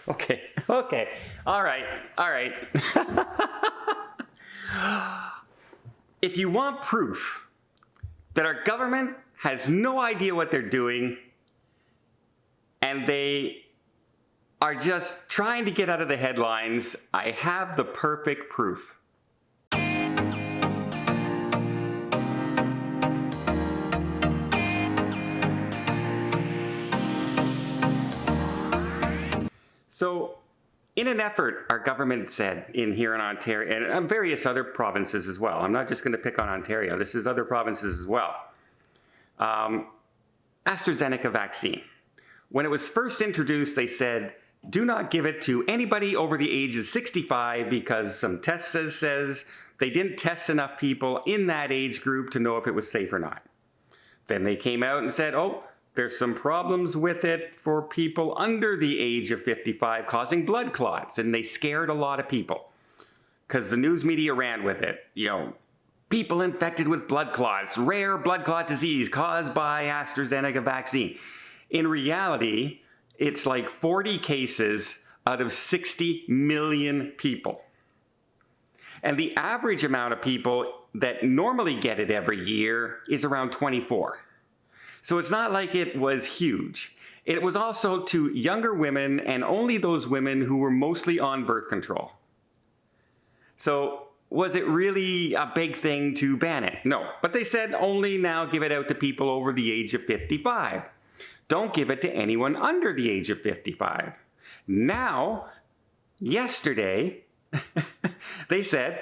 Okay, okay. All right, all right. If you want proof that our government has no idea what they're doing and they are just trying to get out of the headlines, I have the perfect proof. So, in an effort, our government said here in Ontario, and various other provinces as well, I'm not just going to pick on Ontario, this is other provinces as well, AstraZeneca vaccine. When it was first introduced, they said, do not give it to anybody over the age of 65 because some test says they didn't test enough people in that age group to know if it was safe or not. Then they came out and said, oh, there's some problems with it for people under the age of 55 causing blood clots, and they scared a lot of people because the news media ran with it. You know, people infected with blood clots, rare blood clot disease caused by AstraZeneca vaccine. In reality, it's like 40 cases out of 60 million people. And the average amount of people that normally get it every year is around 24. So it's not like it was huge. It was also to younger women and only those women who were mostly on birth control. So was it really a big thing to ban it? No, but they said only now give it out to people over the age of 55. Don't give it to anyone under the age of 55. Now, yesterday, they said,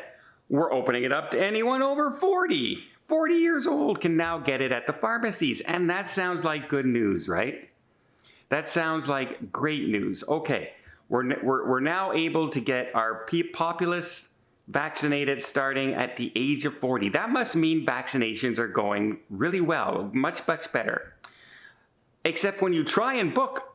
we're opening it up to anyone over 40. 40 years old can now get it at the pharmacies. And that sounds like good news, right? That sounds like great news. Okay, we're now able to get our populace vaccinated starting at the age of 40. That must mean vaccinations are going really well, much, much better. Except when you try and book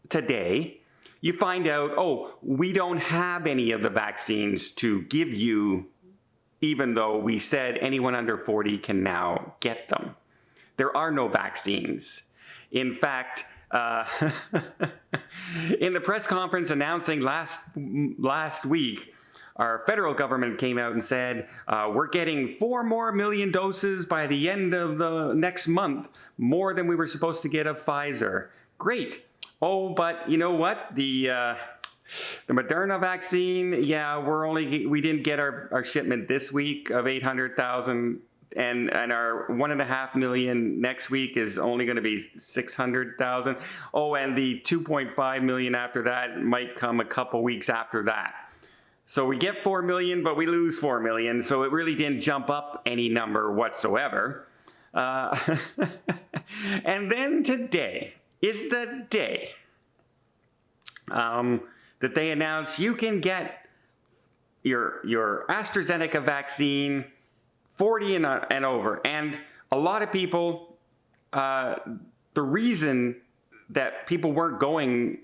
today, you find out, oh, we don't have any of the vaccines to give you, even though we said anyone under 40 can now get them. There are no vaccines. In fact, in the press conference announcing last week, our federal government came out and said, we're getting 4 more million doses by the end of the next month, more than we were supposed to get of Pfizer. Great. Oh, but you know what? The Moderna vaccine, yeah, we didn't get our shipment this week of 800,000, and our 1.5 million next week is only going to be 600,000. Oh, and the 2.5 million after that might come a couple weeks after that. So we get 4 million, but we lose 4 million, so it really didn't jump up any number whatsoever. And then today is the day that they announce you can get your AstraZeneca vaccine 40 and over. And a lot of people, the reason that people weren't going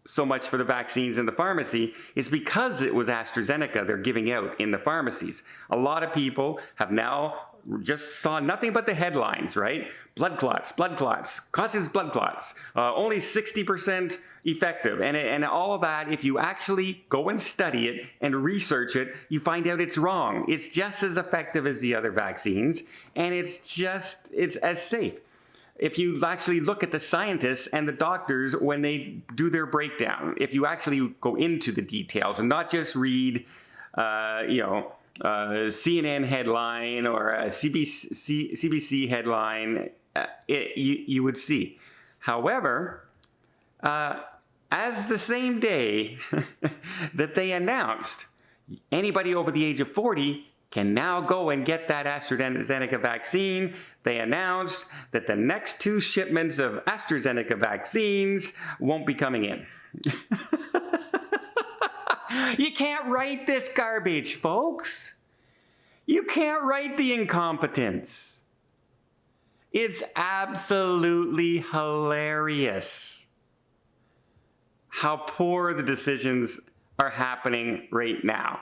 so much for the vaccines in the pharmacy is because it was AstraZeneca they're giving out in the pharmacies. A lot of people have now just saw nothing but the headlines, right? Blood clots, causes blood clots, only 60% effective. And all of that, if you actually go and study it and research it, you find out it's wrong. It's just as effective as the other vaccines, and it's as safe. If you actually look at the scientists and the doctors when they do their breakdown, if you actually go into the details and not just read, CNN headline or a CBC headline, you would see. However, as the same day that they announced anybody over the age of 40 can now go and get that AstraZeneca vaccine, they announced that the next 2 shipments of AstraZeneca vaccines won't be coming in. You can't write this garbage, folks. You can't write the incompetence. It's absolutely hilarious how poor the decisions are happening right now.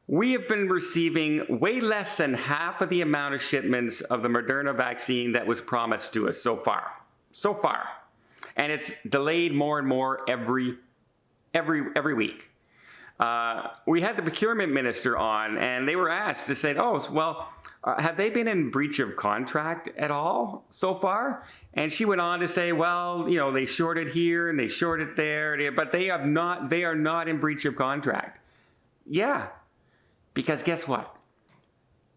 We have been receiving way less than half of the amount of shipments of the Moderna vaccine that was promised to us so far. And it's delayed more and more every every week. We had the procurement minister on, and they were asked to say, "Oh, well, have they been in breach of contract at all so far?" And she went on to say, "Well, you know, they shorted here and they shorted there, but they are not in breach of contract." Yeah, because guess what?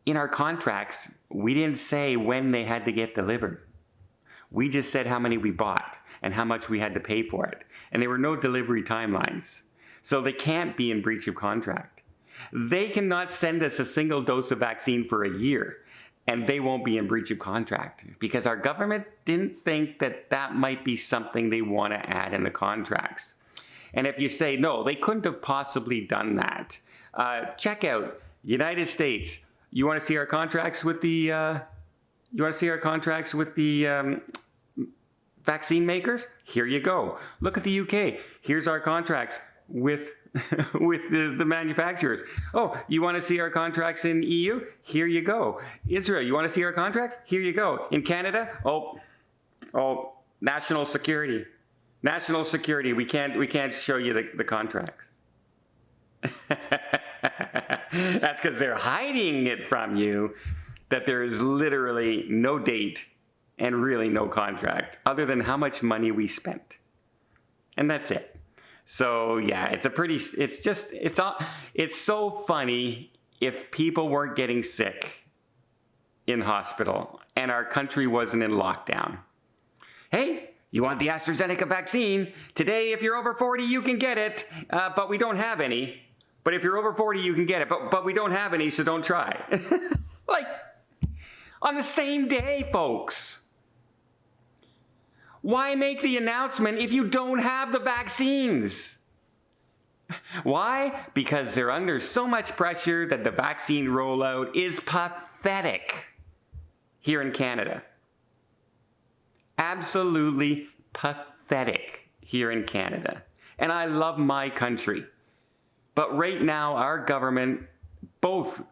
In our contracts, we didn't say when they had to get delivered. We just said how many we bought and how much we had to pay for it. And there were no delivery timelines. So they can't be in breach of contract. They cannot send us a single dose of vaccine for a year, and they won't be in breach of contract because our government didn't think that that might be something they want to add in the contracts. And if you say, no, they couldn't have possibly done that, check out United States. You want to see our contracts with the vaccine makers? Here you go. Look at the UK. Here's our contracts with the manufacturers. Oh, you want to see our contracts in EU? Here you go. Israel, you want to see our contracts? Here you go. In Canada? Oh, national security. National security. We can't show you the contracts. That's because they're hiding it from you, that there is literally no date and really no contract other than how much money we spent. And that's it. So yeah, it's so funny if people weren't getting sick in hospital and our country wasn't in lockdown. Hey, you want the AstraZeneca vaccine? Today, if you're over 40, you can get it, but we don't have any. But if you're over 40, you can get it, but we don't have any, so don't try. Like, on the same day, folks. Why make the announcement if you don't have the vaccines? Why? Because they're under so much pressure that the vaccine rollout is pathetic here in Canada. Absolutely pathetic here in Canada. And I love my country. But right now, our government, both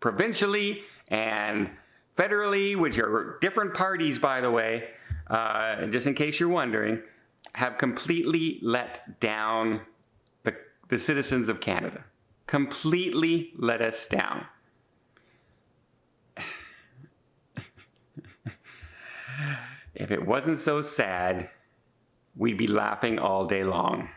provincially and federally, which are different parties, by the way, just in case you're wondering, have completely let down the citizens of Canada. Completely let us down. If it wasn't so sad, we'd be laughing all day long.